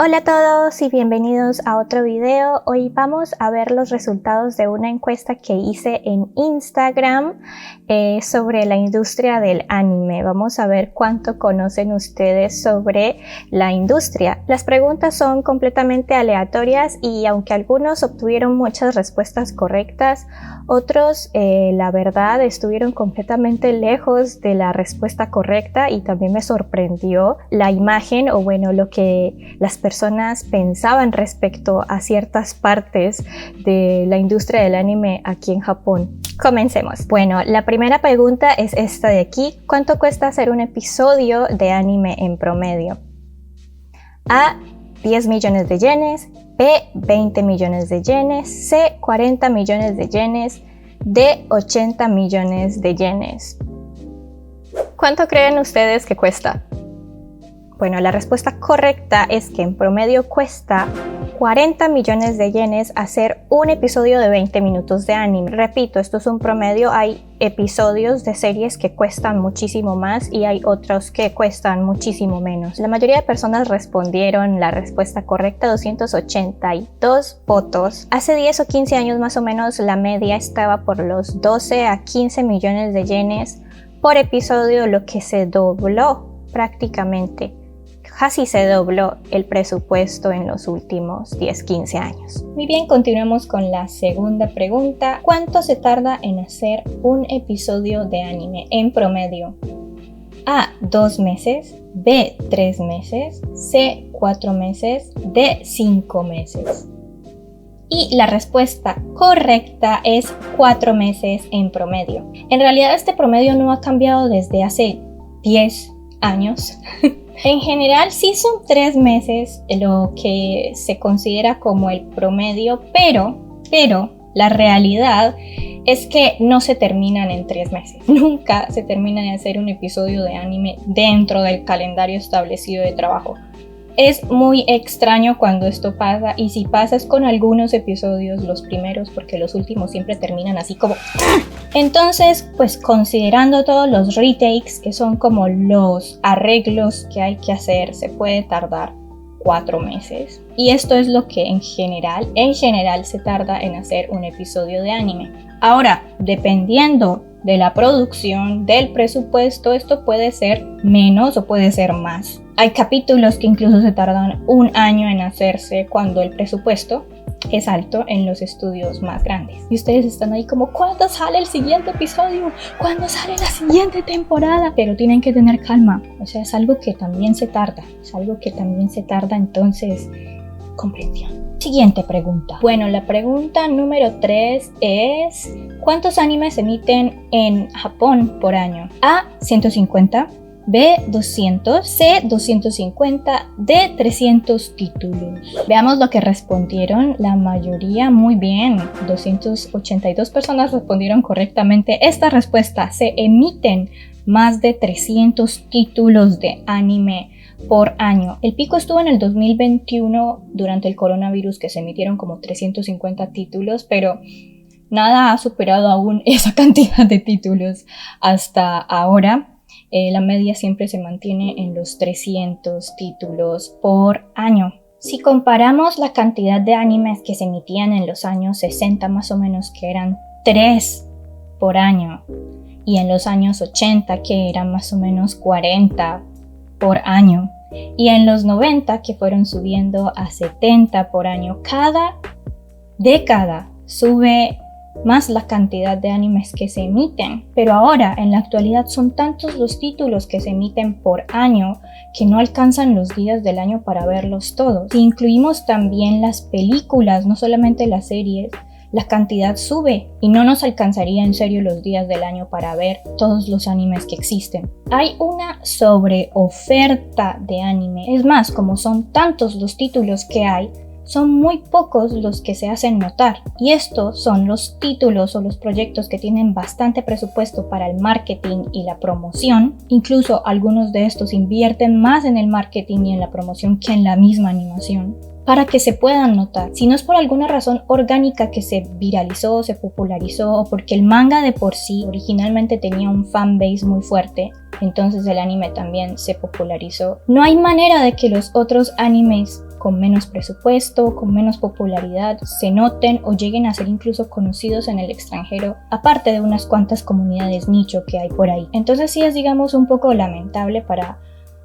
Hola a todos y bienvenidos a otro video. Hoy vamos a ver los resultados de una encuesta que hice en Instagram sobre la industria del anime. Vamos a ver cuánto conocen ustedes sobre la industria. Las preguntas son completamente aleatorias y aunque algunos obtuvieron muchas respuestas correctas, otros la verdad estuvieron completamente lejos de la respuesta correcta y también me sorprendió la imagen o bueno lo que las personas pensaban respecto a ciertas partes de la industria del anime aquí en Japón. Comencemos. Bueno, la primera pregunta es esta de aquí. ¿Cuánto cuesta hacer un episodio de anime en promedio? A. 10 millones de yenes. B. 20 millones de yenes. C. 40 millones de yenes. D. 80 millones de yenes. ¿Cuánto creen ustedes que cuesta? Bueno, la respuesta correcta es que en promedio cuesta 40 millones de yenes hacer un episodio de 20 minutos de anime. Repito, esto es un promedio, hay episodios de series que cuestan muchísimo más y hay otros que cuestan muchísimo menos. La mayoría de personas respondieron la respuesta correcta, 282 votos. Hace 10 o 15 años más o menos la media estaba por los 12 a 15 millones de yenes por episodio, lo que se dobló prácticamente. Casi se dobló el presupuesto en los últimos 10-15 años. Muy bien, continuamos con la segunda pregunta. ¿Cuánto se tarda en hacer un episodio de anime en promedio? A. 2 meses. B. 3 meses. C. 4 meses. D. 5 meses. Y la respuesta correcta es 4 meses en promedio. En realidad este promedio no ha cambiado desde hace 10 años. En general sí son 3 meses lo que se considera como el promedio, pero la realidad es que no se terminan en 3 meses. Nunca se termina de hacer un episodio de anime dentro del calendario establecido de trabajo. Es muy extraño cuando esto pasa y si pasa es con algunos episodios, los primeros, porque los últimos siempre terminan así como... Entonces, pues considerando todos los retakes, que son como los arreglos que hay que hacer, se puede tardar 4 meses. Y esto es lo que en general se tarda en hacer un episodio de anime. Ahora, dependiendo de la producción, del presupuesto, esto puede ser menos o puede ser más. Hay capítulos que incluso se tardan 1 año en hacerse cuando el presupuesto es alto en los estudios más grandes. Y ustedes están ahí como, ¿cuándo sale el siguiente episodio? ¿Cuándo sale la siguiente temporada? Pero tienen que tener calma. O sea, es algo que también se tarda. Entonces, comprensión. Siguiente pregunta. Bueno, la pregunta número 3 es ¿cuántos animes se emiten en Japón por año? A. 150. B. 200. C. 250. D. 300 títulos. Veamos lo que respondieron la mayoría. Muy bien, 282 personas respondieron correctamente esta respuesta. Se emiten más de 300 títulos de anime por año. El pico estuvo en el 2021 durante el coronavirus, que se emitieron como 350 títulos, pero nada ha superado aún esa cantidad de títulos hasta ahora. La media siempre se mantiene en los 300 títulos por año. Si comparamos la cantidad de animes que se emitían en los años 60 más o menos, que eran 3 por año, y en los años 80 que eran más o menos 40 por año, y en los 90 que fueron subiendo a 70 por año, cada década sube más la cantidad de animes que se emiten, pero ahora en la actualidad son tantos los títulos que se emiten por año que no alcanzan los días del año para verlos todos. Si incluimos también las películas, no solamente las series, la cantidad sube y no nos alcanzaría en serio los días del año para ver todos los animes que existen. Hay una sobreoferta de anime, es más, como son tantos los títulos que hay, son muy pocos los que se hacen notar, y estos son los títulos o los proyectos que tienen bastante presupuesto para el marketing y la promoción. Incluso algunos de estos invierten más en el marketing y en la promoción que en la misma animación. para que se puedan notar. Si no es por alguna razón orgánica que se viralizó, se popularizó, o porque el manga de por sí originalmente tenía un fanbase muy fuerte, entonces el anime también se popularizó. No hay manera de que los otros animes con menos presupuesto, con menos popularidad, se noten o lleguen a ser incluso conocidos en el extranjero, aparte de unas cuantas comunidades nicho que hay por ahí. Entonces sí es, digamos, un poco lamentable para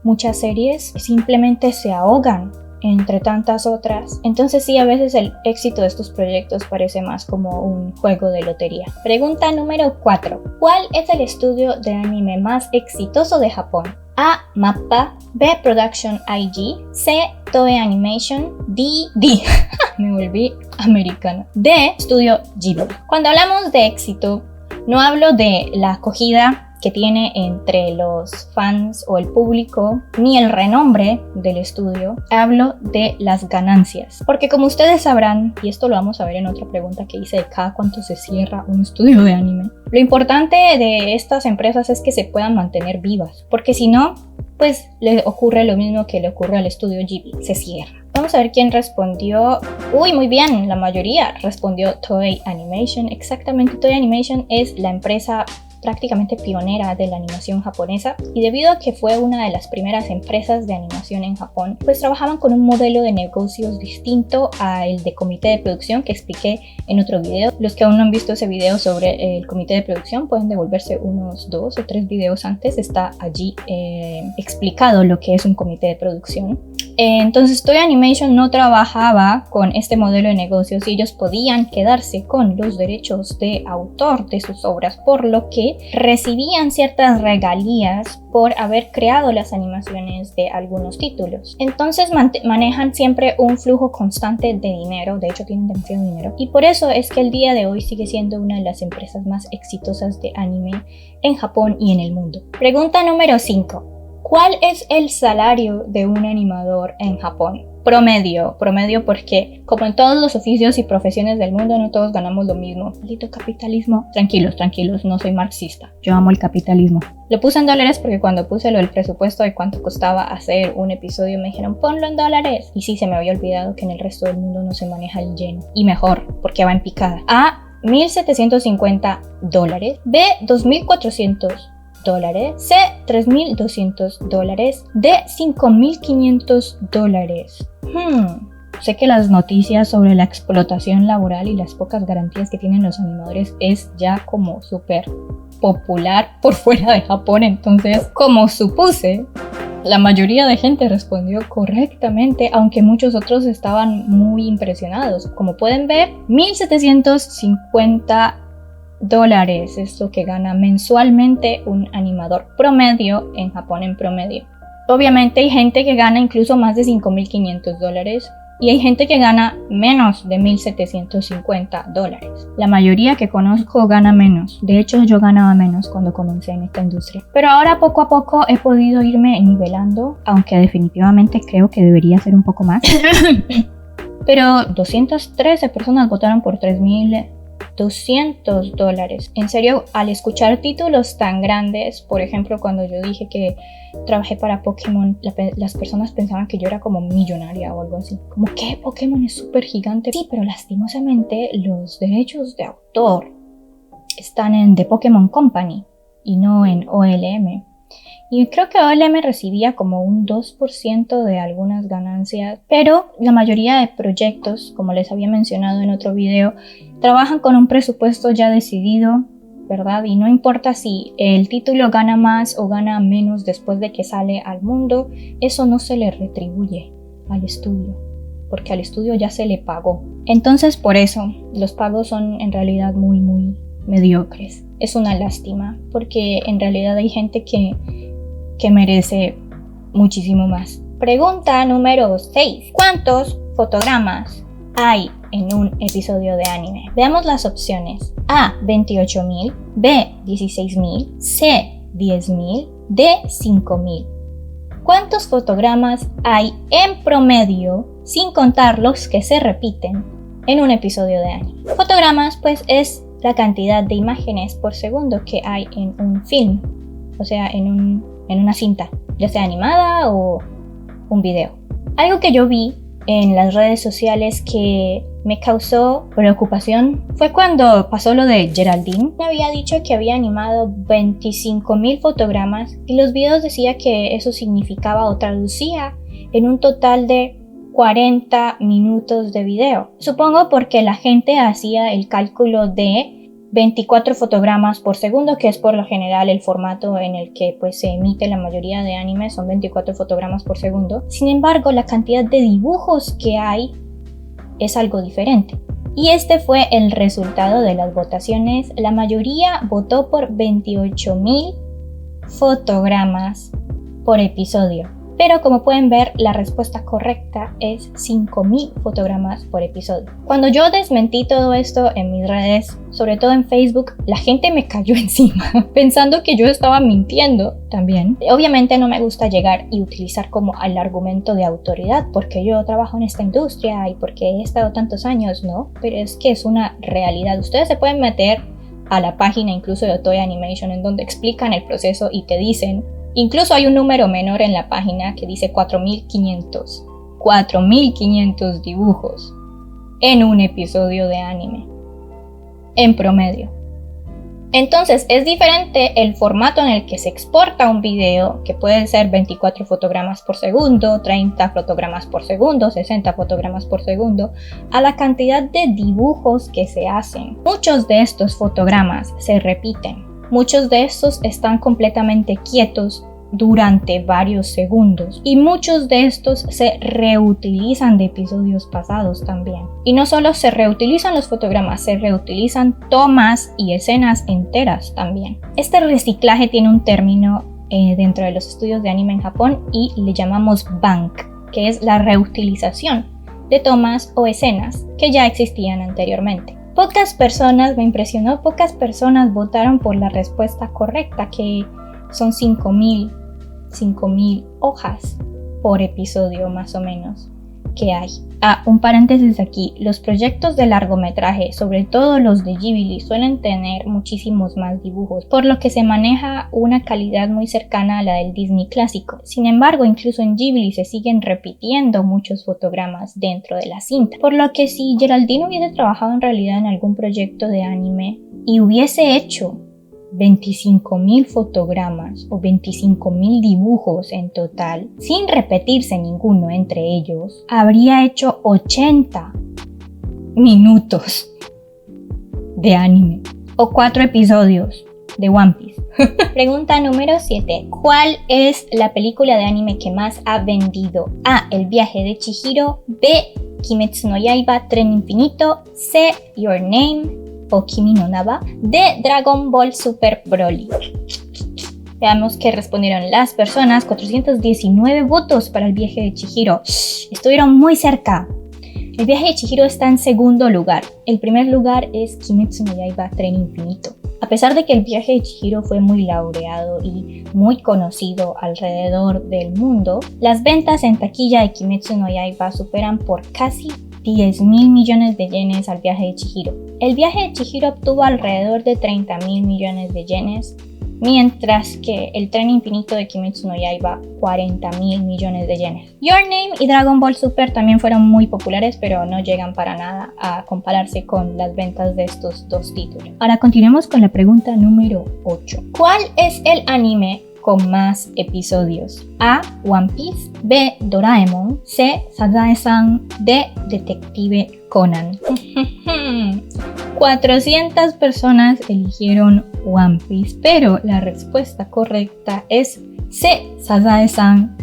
muchas series, simplemente se ahogan entre tantas otras. Entonces sí, a veces el éxito de estos proyectos parece más como un juego de lotería. Pregunta número 4. ¿Cuál es el estudio de anime más exitoso de Japón? A. Mappa, B. Production IG, C. Toei Animation, D. Me volví americana. D. Studio Ghibli. Cuando hablamos de éxito, no hablo de la acogida que tiene entre los fans o el público, ni el renombre del estudio, hablo de las ganancias. Porque como ustedes sabrán, y esto lo vamos a ver en otra pregunta que hice de cada cuánto se cierra un estudio de anime, lo importante de estas empresas es que se puedan mantener vivas, porque si no, pues le ocurre lo mismo que le ocurre al estudio Ghibli, se cierra. Vamos a ver quién respondió. Uy, muy bien, la mayoría respondió Toei Animation. Exactamente, Toei Animation es la empresa prácticamente pionera de la animación japonesa, y debido a que fue una de las primeras empresas de animación en Japón, pues trabajaban con un modelo de negocios distinto al de comité de producción que expliqué en otro video. Los que aún no han visto ese video sobre el comité de producción pueden devolverse unos 2 o 3 videos antes, está allí explicado lo que es un comité de producción. Entonces Toei Animation no trabajaba con este modelo de negocios y ellos podían quedarse con los derechos de autor de sus obras, por lo que recibían ciertas regalías por haber creado las animaciones de algunos títulos. Entonces manejan siempre un flujo constante de dinero, de hecho tienen demasiado dinero, y por eso es que el día de hoy sigue siendo una de las empresas más exitosas de anime en Japón y en el mundo. Pregunta número 5. ¿Cuál es el salario de un animador en Japón? Promedio porque, como en todos los oficios y profesiones del mundo, no todos ganamos lo mismo. Maldito capitalismo. Tranquilos, no soy marxista. Yo amo el capitalismo. Lo puse en dólares porque cuando puse lo del presupuesto de cuánto costaba hacer un episodio, me dijeron ponlo en dólares. Y sí, se me había olvidado que en el resto del mundo no se maneja el yen. Y mejor, porque va en picada. A. $1,750. B. $2,400. C. $3,200. D. $5,500. Sé que las noticias sobre la explotación laboral y las pocas garantías que tienen los animadores es ya como súper popular por fuera de Japón, entonces, como supuse, la mayoría de gente respondió correctamente, aunque muchos otros estaban muy impresionados. Como pueden ver, $1,750 es lo que gana mensualmente un animador promedio en Japón en promedio. Obviamente hay gente que gana incluso más de $5,500 y hay gente que gana menos de $1,750. La mayoría que conozco gana menos. De hecho, yo ganaba menos cuando comencé en esta industria. Pero ahora poco a poco he podido irme nivelando, aunque definitivamente creo que debería ser un poco más. Pero 213 personas votaron por $3,200. En serio, al escuchar títulos tan grandes, por ejemplo, cuando yo dije que trabajé para Pokémon, las personas pensaban que yo era como millonaria o algo así. Como que Pokémon es súper gigante. Sí, pero lastimosamente los derechos de autor están en The Pokémon Company y no en OLM. Y creo que OLM recibía como un 2% de algunas ganancias, pero la mayoría de proyectos, como les había mencionado en otro video, trabajan con un presupuesto ya decidido, ¿verdad? Y no importa si el título gana más o gana menos después de que sale al mundo, eso no se le retribuye al estudio, porque al estudio ya se le pagó. Entonces, por eso, los pagos son en realidad muy, muy mediocres. Es una lástima, porque en realidad hay gente que merece muchísimo más. Pregunta número 6. ¿Cuántos fotogramas hay en un episodio de anime? Veamos las opciones. A. 28,000. B. 16,000. C. 10,000. D. 5,000. ¿Cuántos fotogramas hay en promedio, sin contar los que se repiten, en un episodio de anime? Fotogramas, pues, es la cantidad de imágenes por segundo que hay en un film, o sea, en una cinta, ya sea animada o un video. Algo que yo vi en las redes sociales que me causó preocupación fue cuando pasó lo de Geraldine. Me había dicho que había animado 25.000 fotogramas y los videos decía que eso significaba o traducía en un total de 40 minutos de video. Supongo porque la gente hacía el cálculo de 24 fotogramas por segundo, que es por lo general el formato en el que pues, se emite la mayoría de animes, son 24 fotogramas por segundo. Sin embargo, la cantidad de dibujos que hay es algo diferente. Y este fue el resultado de las votaciones. La mayoría votó por 28.000 fotogramas por episodio. Pero como pueden ver, la respuesta correcta es 5.000 fotogramas por episodio. Cuando yo desmentí todo esto en mis redes, sobre todo en Facebook, la gente me cayó encima, pensando que yo estaba mintiendo también. Obviamente no me gusta llegar y utilizar como el argumento de autoridad, porque yo trabajo en esta industria y porque he estado tantos años, ¿no? Pero es que es una realidad. Ustedes se pueden meter a la página incluso de Toei Animation, en donde explican el proceso y te dicen. Incluso hay un número menor en la página que dice 4.500. 4.500 dibujos en un episodio de anime. En promedio. Entonces es diferente el formato en el que se exporta un video, que puede ser 24 fotogramas por segundo, 30 fotogramas por segundo, 60 fotogramas por segundo, a la cantidad de dibujos que se hacen. Muchos de estos fotogramas se repiten. Muchos de estos están completamente quietos durante varios segundos y muchos de estos se reutilizan de episodios pasados también. Y no solo se reutilizan los fotogramas, se reutilizan tomas y escenas enteras también. Este reciclaje tiene un término dentro de los estudios de anime en Japón y le llamamos bank, que es la reutilización de tomas o escenas que ya existían anteriormente. Pocas personas, me impresionó, pocas personas votaron por la respuesta correcta, que son 5.000 hojas por episodio más o menos que hay. Un paréntesis aquí, los proyectos de largometraje, sobre todo los de Ghibli, suelen tener muchísimos más dibujos, por lo que se maneja una calidad muy cercana a la del Disney clásico. Sin embargo, incluso en Ghibli se siguen repitiendo muchos fotogramas dentro de la cinta, por lo que si Geraldine hubiese trabajado en realidad en algún proyecto de anime y hubiese hecho 25.000 fotogramas o 25.000 dibujos en total, sin repetirse ninguno entre ellos, habría hecho 80 minutos de anime o 4 episodios de One Piece. Pregunta número 7. ¿Cuál es la película de anime que más ha vendido? A. El viaje de Chihiro. B. Kimetsu no Yaiba, Tren Infinito. C. Your Name o Kimi no Na wa, de Dragon Ball Super Broly. Veamos qué respondieron las personas. 419 votos para el viaje de Chihiro. Estuvieron muy cerca. El viaje de Chihiro está en segundo lugar. El primer lugar es Kimetsu no Yaiba, Tren Infinito. A pesar de que el viaje de Chihiro fue muy laureado y muy conocido alrededor del mundo, las ventas en taquilla de Kimetsu no Yaiba superan por casi 10.000 millones de yenes al viaje de Chihiro. El viaje de Chihiro obtuvo alrededor de 30.000 millones de yenes, mientras que el tren infinito de Kimetsu no Yaiba 40.000 millones de yenes. Your Name y Dragon Ball Super también fueron muy populares, pero no llegan para nada a compararse con las ventas de estos dos títulos. Ahora continuemos con la pregunta número 8. ¿Cuál es el anime con más episodios? A. One Piece. B. Doraemon. C. Sazae-san. D. Detective Conan. 400 personas eligieron One Piece, pero la respuesta correcta es C. Sazae-san.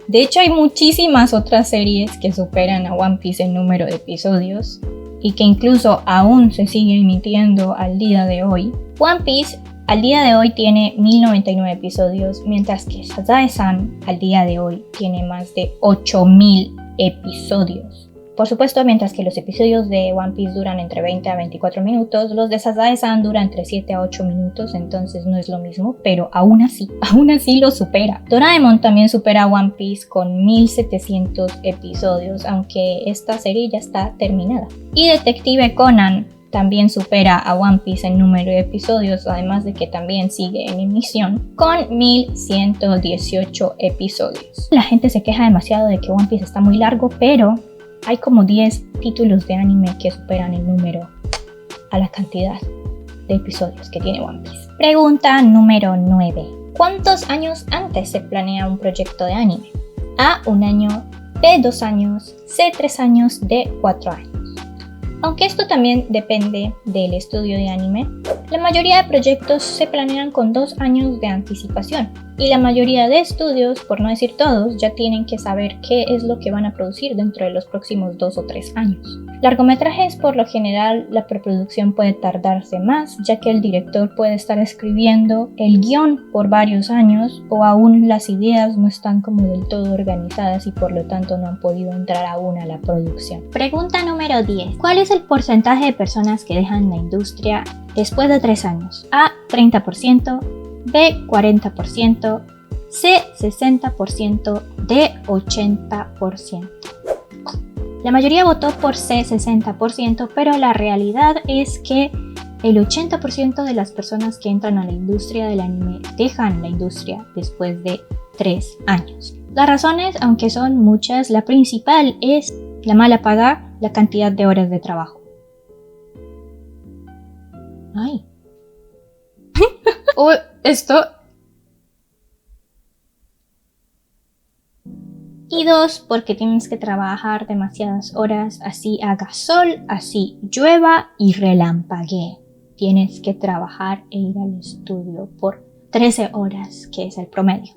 De hecho, hay muchísimas otras series que superan a One Piece en número de episodios y que incluso aún se sigue emitiendo al día de hoy. One Piece al día de hoy tiene 1099 episodios, mientras que Sazae-san al día de hoy tiene más de 8000 episodios. Por supuesto, mientras que los episodios de One Piece duran entre 20 a 24 minutos, los de Sazae-san duran entre 7 a 8 minutos, entonces no es lo mismo, pero aún así lo supera. Doraemon también supera a One Piece con 1700 episodios, aunque esta serie ya está terminada. Y Detective Conan también supera a One Piece en número de episodios, además de que también sigue en emisión, con 1118 episodios. La gente se queja demasiado de que One Piece está muy largo, pero hay como 10 títulos de anime que superan el número a la cantidad de episodios que tiene One Piece. Pregunta número 9. ¿Cuántos años antes se planea un proyecto de anime? A, 1 año, B, 2 años, C, 3 años, D, 4 años. Aunque esto también depende del estudio de anime, la mayoría de proyectos se planean con 2 años de anticipación y la mayoría de estudios, por no decir todos, ya tienen que saber qué es lo que van a producir dentro de los próximos 2 o 3 años. Largometrajes, por lo general, la preproducción puede tardarse más, ya que el director puede estar escribiendo el guión por varios años o aún las ideas no están como del todo organizadas y por lo tanto no han podido entrar aún a la producción. Pregunta número 10. ¿Cuál es el porcentaje de personas que dejan la industria después de 3 años? A, 30%, B, 40%, C, 60%, D, 80%. La mayoría votó por C, 60%, pero la realidad es que el 80% de las personas que entran a la industria del anime dejan la industria después de 3 años. Las razones, aunque son muchas, la principal es la mala paga, la cantidad de horas de trabajo. Ay. Esto. Y 2, porque tienes que trabajar demasiadas horas, así haga sol, así llueva y relampaguee. Tienes que trabajar e ir al estudio por 13 horas, que es el promedio.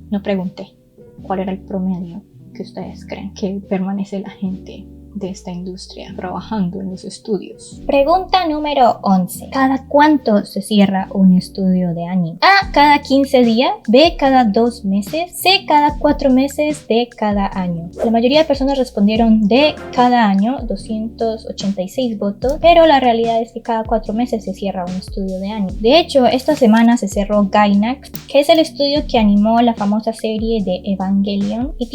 No pregunté cuál era el promedio que ustedes creen que permanece la gente de esta industria trabajando en los estudios. Pregunta número 11. ¿Cada cuánto se cierra un estudio de anime? A, cada 15 días, B, cada 2 meses, C, cada 4 meses, D, cada año. La mayoría de personas respondieron D, cada año, 286 votos, pero la realidad es que cada 4 meses se cierra un estudio de anime. De hecho, esta semana se cerró Gainax, que es el estudio que animó la famosa serie de Evangelion y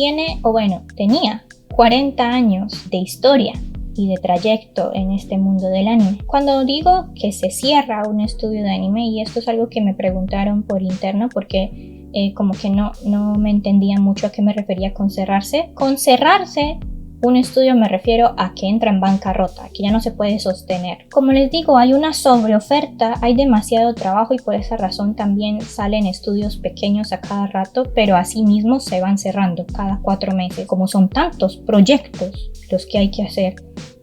tenía 40 años de historia y de trayecto en este mundo del anime. Cuando digo que se cierra un estudio de anime, y esto es algo que me preguntaron por interno porque como que no me entendían mucho a qué me refería con cerrarse. Con cerrarse un estudio me refiero a que entra en bancarrota, que ya no se puede sostener. Como les digo, hay una sobreoferta, hay demasiado trabajo y por esa razón también salen estudios pequeños a cada rato, pero asimismo se van cerrando cada 4 meses. Como son tantos proyectos los que hay que hacer,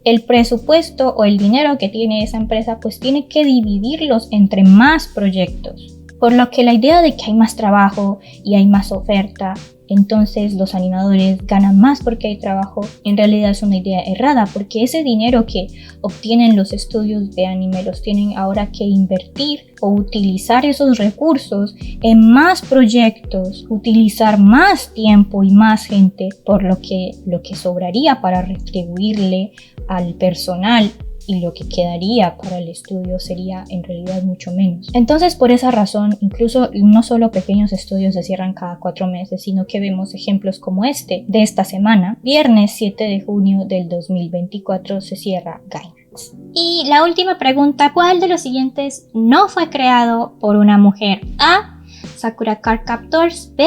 el presupuesto o el dinero que tiene esa empresa pues tiene que dividirlos entre más proyectos. Por lo que la idea de que hay más trabajo y hay más oferta, entonces los animadores ganan más porque hay trabajo, en realidad es una idea errada, porque ese dinero que obtienen los estudios de anime los tienen ahora que invertir o utilizar esos recursos en más proyectos, utilizar más tiempo y más gente, por lo que sobraría para retribuirle al personal y lo que quedaría para el estudio sería en realidad mucho menos. Entonces, por esa razón, incluso no solo pequeños estudios se cierran cada 4 meses, sino que vemos ejemplos como este de esta semana. Viernes 7 de junio del 2024 se cierra Gainax. Y la última pregunta, ¿cuál de los siguientes no fue creado por una mujer? A, Sakura Card Captors, B,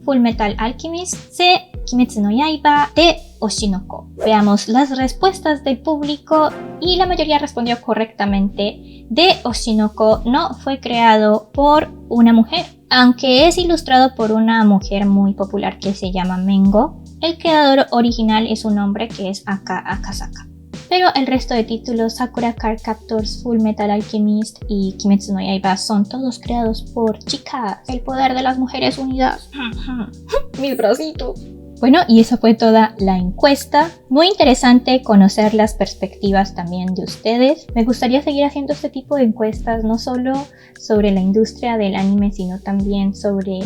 Fullmetal Alchemist, C, Kimetsu no Yaiba, D, Oshinoko. Veamos las respuestas del público y la mayoría respondió correctamente. D, Oshinoko no fue creado por una mujer. Aunque es ilustrado por una mujer muy popular que se llama Mengo, el creador original es un hombre que es Aka Akasaka. Pero el resto de títulos, Sakura Card Captors, Fullmetal Alchemist y Kimetsu no Yaiba, son todos creados por chicas. El poder de las mujeres unidas. Mis bracitos. Bueno, y esa fue toda la encuesta. Muy interesante conocer las perspectivas también de ustedes. Me gustaría seguir haciendo este tipo de encuestas, no solo sobre la industria del anime, sino también sobre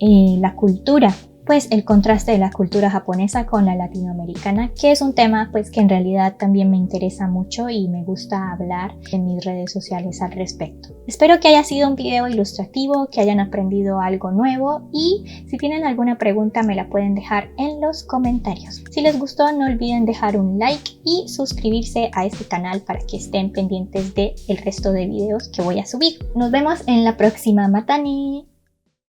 la cultura. pues el contraste de la cultura japonesa con la latinoamericana, que es un tema pues que en realidad también me interesa mucho y me gusta hablar en mis redes sociales al respecto. Espero que haya sido un video ilustrativo, que hayan aprendido algo nuevo y si tienen alguna pregunta me la pueden dejar en los comentarios. Si les gustó no olviden dejar un like y suscribirse a este canal para que estén pendientes del resto de videos que voy a subir. Nos vemos en la próxima. Matane.